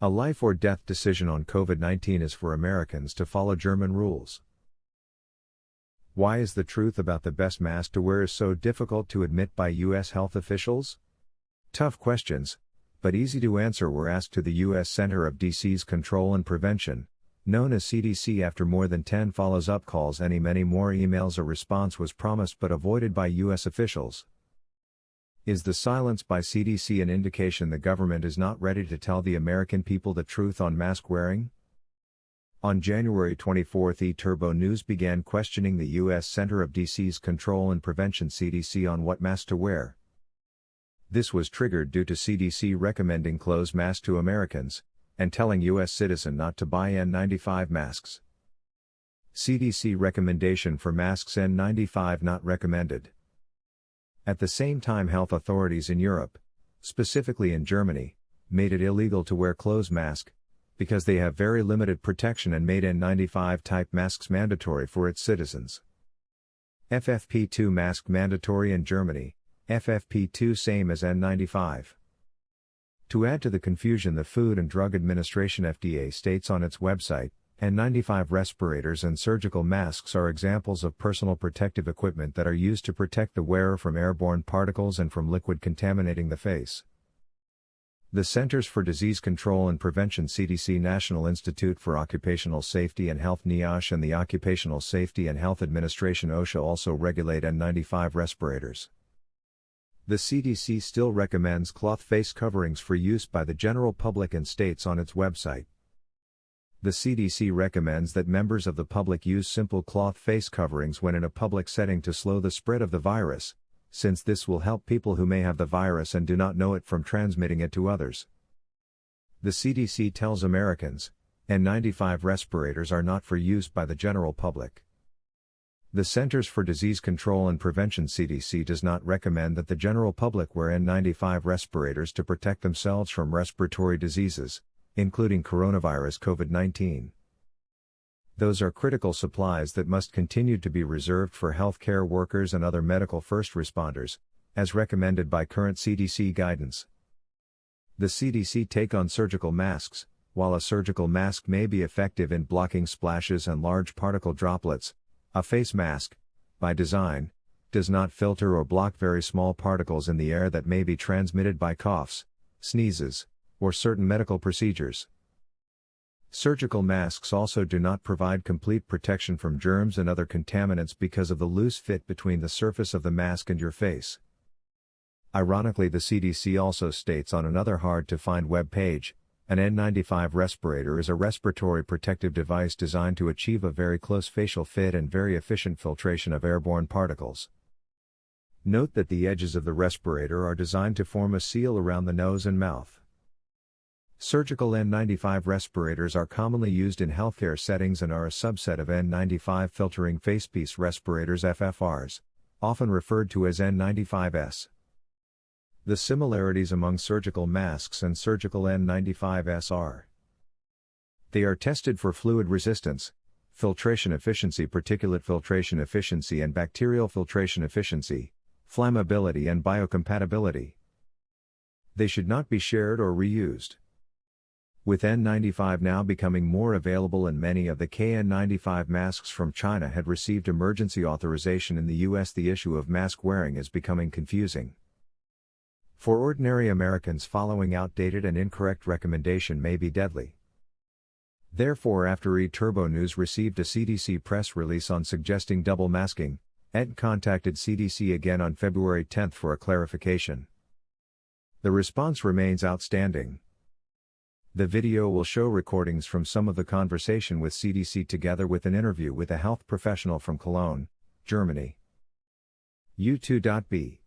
A life or death decision on COVID-19 is for Americans to follow German rules. Why is the truth about the best mask to wear so difficult to admit by U.S. health officials? Tough questions, but easy to answer were asked to the U.S. Center of Disease Control and Prevention, known as CDC. After more than 10 follow-up calls and many more emails, a response was promised but avoided by U.S. officials. Is the silence by CDC an indication the government is not ready to tell the American people the truth on mask wearing? On January 24, eTurboNews began questioning the U.S. Center of Disease Control and Prevention (CDC) on what mask to wear. This was triggered due to CDC recommending closed masks to Americans, and telling U.S. citizens not to buy N95 masks. CDC recommendation for masks: N95 not recommended. At the same time, health authorities in Europe, specifically in Germany, made it illegal to wear closed masks, because they have very limited protection, and made N95 type masks mandatory for its citizens. FFP2 mask mandatory in Germany, FFP2 same as N95. To add to the confusion, the Food and Drug Administration (FDA) states on its website, N95 respirators and surgical masks are examples of personal protective equipment that are used to protect the wearer from airborne particles and from liquid contaminating the face. The Centers for Disease Control and Prevention (CDC), National Institute for Occupational Safety and Health (NIOSH), and the Occupational Safety and Health Administration (OSHA) also regulate N95 respirators. The CDC still recommends cloth face coverings for use by the general public and states on its website. The CDC recommends that members of the public use simple cloth face coverings when in a public setting to slow the spread of the virus, since this will help people who may have the virus and do not know it from transmitting it to others. The CDC tells Americans, N95 respirators are not for use by the general public. The Centers for Disease Control and Prevention (CDC) does not recommend that the general public wear N95 respirators to protect themselves from respiratory diseases, including coronavirus COVID-19. Those are critical supplies that must continue to be reserved for healthcare workers and other medical first responders, as recommended by current CDC guidance. The CDC take on surgical masks. While a surgical mask may be effective in blocking splashes and large particle droplets, a face mask, by design, does not filter or block very small particles in the air that may be transmitted by coughs, sneezes, or certain medical procedures. Surgical masks also do not provide complete protection from germs and other contaminants because of the loose fit between the surface of the mask and your face. Ironically, the CDC also states on another hard-to-find web page, an N95 respirator is a respiratory protective device designed to achieve a very close facial fit and very efficient filtration of airborne particles. Note that the edges of the respirator are designed to form a seal around the nose and mouth. Surgical N95 respirators are commonly used in healthcare settings and are a subset of N95 filtering facepiece respirators (FFRs), often referred to as N95s. The similarities among surgical masks and surgical N95s are: they are tested for fluid resistance, filtration efficiency, particulate filtration efficiency, and bacterial filtration efficiency, flammability, and biocompatibility. They should not be shared or reused. With N95 now becoming more available and many of the KN95 masks from China had received emergency authorization in the US, the issue of mask wearing is becoming confusing. For ordinary Americans, following outdated and incorrect recommendation may be deadly. Therefore, after eTurboNews received a CDC press release on suggesting double masking, ET contacted CDC again on February 10 for a clarification. The response remains outstanding. The video will show recordings from some of the conversation with CDC together with an interview with a health professional from Cologne, Germany. U2.B